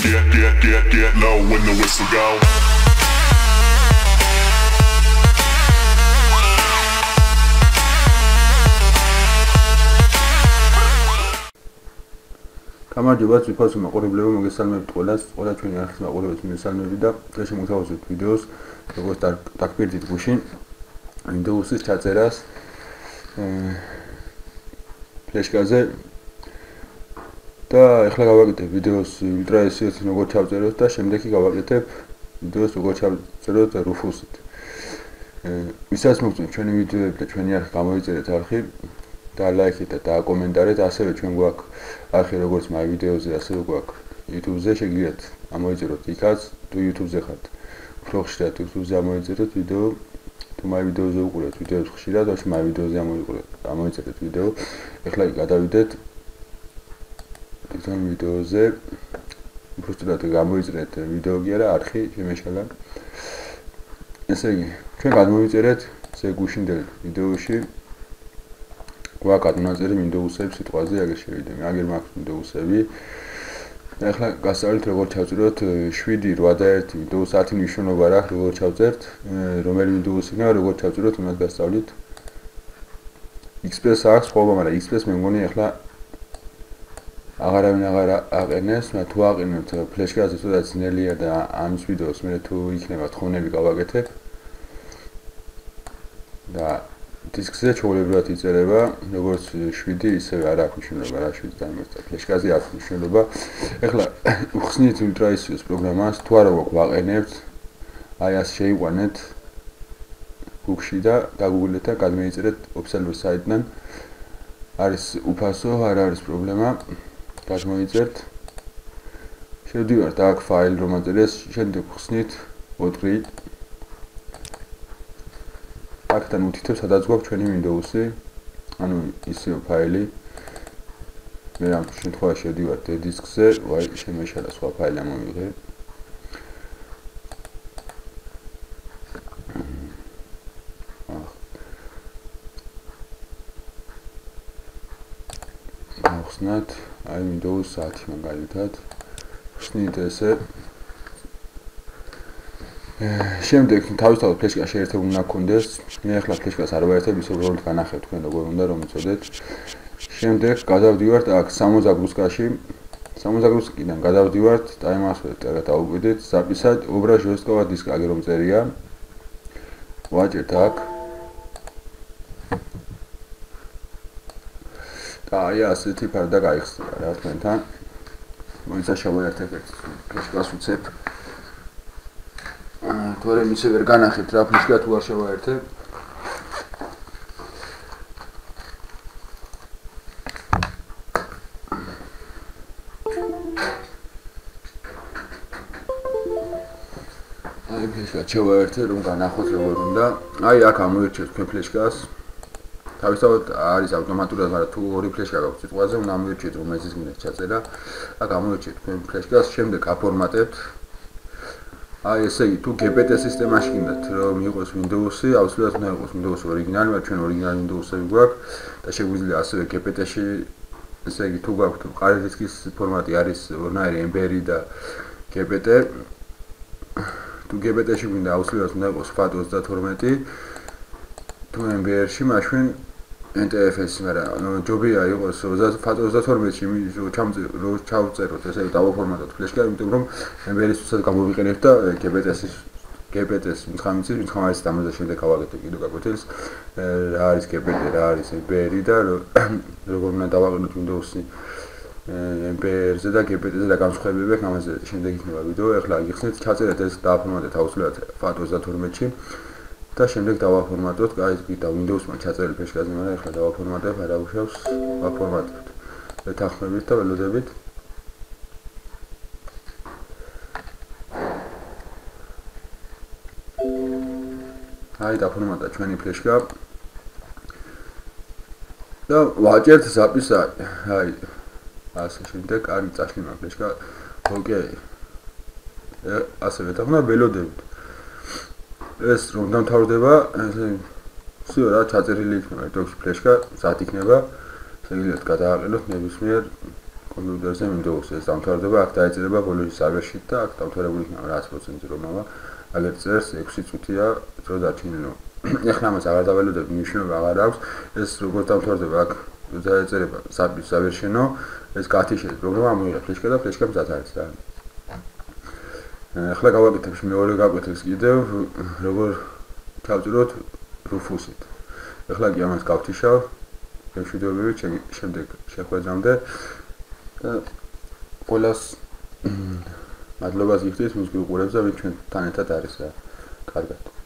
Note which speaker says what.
Speaker 1: Get low when the whistle go.
Speaker 2: გამარჯობა ძვირფას მაყურებლებო, მოგესალმებით ყველას, ყველა ჩვენი არხის მაყურებელს მოგესალმებით და დღეს მოგთავაზებთ ვიდეოს როგორც დაგპირდით გუშინ Windows-ის ჩაწერას ფლეშკაზე და ეხლა გავაკეთებ ვიდეოს UltraSC-ით როგორ ჩავწეროთ და შემდეგ კი გავაკეთებ ვიდეოს როგორ ჩავწეროთ Rufus-ით. ვისაც მოგწონთ ჩვენი ვიდეოები და ჩვენი არხი გამოიწერეთ არხი და ლაიქით და დააკომენტარეთ, ასევე ჩვენ გვაქვს არხი როგორც my videos-ზე, ასევე გვაქვს YouTube-ზე, შეგიძლიათ ამოიწეროთ იქაც, თუ YouTube-ზე ხართ. უფრო ხშირად YouTube-ზე ამოიწეროთ ვიდეო, თუ my videos-ზე უყურებთ ვიდეოს ხშირად, ასე my videos-ზე ამოიწერეთ ვიდეო. ეხლა კი გადავიდეთ თვითონ ვიდეოზე. უფრო სწორად გამოიწერეთ ვიდეო კი არა, არხი შემეშალა. ესე იგი, ჩვენ გადმოვიწერეთ გუშინდელ ვიდეოში გვაქვს მონაწილე Windows-ების სიტყვაზე, აგერ შევიდე. აგერ მაქვს Windows-ები. ეხლა გასწავლით როგორ ჩავწეროთ 7.8.1 Windows 10 მნიშვნელობა რა, როგორ ჩავწერთ, რომელი Windows-ი და როგორ ჩავწეროთ, უნდა გასწავლით. XP-ს აქვს ხობა, მაგრამ XP-ს მე მგონი ეხლა აღარავინ აღარ აყენებს, მაგრამ თუ აყენებთ ფლეშკაზე ცოტა ძნელია და ამის ვიდეოს მე თუ იქნება თხოვნები გავაკეთებ. და დისკზე ჩვეულებრივად იწერება როგორც 7 ისევე არ აქვს მნიშვნელობა რა 7 დამერწა ფლეშკაზე აქვს მნიშვნელობა. ეხლა უხსნით UltraSC-ის პროგრამას, თუ არა გვაყენებთ, აი ასე შეიყვანეთ Google-ში და დაგუგლეთ და გადმეიწერეთ ოფიციალური საიტიდან. არის უფასო, არ არის პრობლემა. გადმოიწერთ. შევდივართ აქ ფაილ რომ აწერეს, შემდეგ ვხსნით 4 აქედან უთითებ სადაც გვაქვს ჩვენი Windows-ი, ანუ ისევ ფაილი. მე ამ შემთხვევაში შევდივართ დისკზე, ვაი შემეშალა სხვა ფაილი ამოვიღე. ახსნათ, აი Windows 10 მაგალითად. ხსნით ესე შემდეგ თავისთავად ფლეშკა შეერთებული უნდა გქონდეს. მე ახლა ფლეშკას არ ვაერთებ, ისე უბრალოდ განახევთ თქვენ როგორ უნდა რომ იცოდეთ. შემდეგ გადავდივართ აქ 60 გუსკაში. 60 გუსკიდან გადავდივართ time-password-ი დავუკვირდით, записать образ жесткого диска, აგერ რომ წერია. ვაჭერთ აქ. და აი ასეთი ფარდა გაიხსნა რა თქვენთან. მოიცა შევაერთებ ფლეშკას უცებ. თორემ ისე ვერ განახებთ რა ფლეშკა თუ არ შევაერთებ. აი ფლეშკა შევაერთებ რომ განახოთ როგორ უნდა. აი აქ ამოერჩევთ თქვენ ფლეშკას. თავისთავად არის ავტომატურად, მაგრამ თუ ორი ფლეშკა გაქვთ სიტყვაზე, უნდა ამოერჩიეთ რომ მეზის მინდა ჩაწერა. აქ ამოერჩიეთ თქვენ ფლეშკას, შემდეგ აფორმატებთ. აი ესე იგი, თუ GPT სისტემაში გინდათ რომ იყოს Windows-ი, აუცილებლად უნდა იყოს Windows ორიგინალი, მაგრამ ჩვენ ორიგინალი Windows-ები გვაქვს და შეგვიძლია ასევე GPT-ში, ესე იგი, თუ გაქვთ მყარი დისკის ფორმატი არის ორნაირი MBR და GPT. თუ GPT-ში გინდა აუცილებლად უნდა იყოს FAT32. თუ MBR-ში მაშინ NTFS, მაგრამ ჯობია იყოს FAT32-ში ჩავწეროთ, ესე იგი დავაფორმატოთ ფლეშკა, იმიტომ რომ MBR-ის უცად გამოვიყენებთ და GPT-ს მითხამის დამაზე შემდეგ გავაკეთებ კიდევ გაკვეთილს. რა არის GPT, რა არის MBR და როგორ უნდა დავაყენოთ Windows-ი MBR-ზე და GPT-ზე და განსხვავებები აქვს, ამაზე შემდეგ იქნება ვიდეო. ეხლა იგიხსნით, ჩაწერეთ ეს დააფორმატეთ აუცილებლად FAT32-ში. და შემდეგ დავაფორმატოთ, აი და Windows-მა ჩაწერილი ფლეშკაზე, მაგრამ ეხლა დავაფორმატებ, არა უშავს, ვაფორმატებთ. ვეთანხმებით და ველოდებით. აი დაფორმატა ჩვენი ფლეშკა. და ვაჭერთ записать. აი ასე შემდეგ კარგი წაშლი მაქვს ფლეშკა. ოკეი. ასე ვეთანხმდა ველოდებით. ეს რომ დამთავრდება, всё რა ჩაწერილი იქნება, თორემ ფლეშკა 10 იქნება. შეგიძლიათ გადააყენოთ ნებისმიერ კომპიუტერზე Windows ეს დამთავრდება, აქ დაეწერება ბოლოში server-ში და აქ დამთავრებული იქნება 100% რომ ამა. აგერ წერს 6 წუთია დრო დაჩინილო. ეხლა ამას აღარ დაველოდები, მნიშვნელობა აღარ აქვს. ეს როგორ დამთავრდება, აქ დაეწერება server-შენო, ეს გათიშეთ პროგრამა მოიღებს ფლეშკა და ფლეშკა მზად არის რა. ახლა გავაკეთებ მეორე გაკვეთილს კიდევ, როგორ ჩავწეროთ Rufus-ით. ახლა კი ამას გავთიშავ, შეშვიდობებით შემდეგ შეხვედრამდე. ყველას მადლობას გიხდით მის გიყურებს და ვინ ჩვენთან ერთად არის რა. კარგად.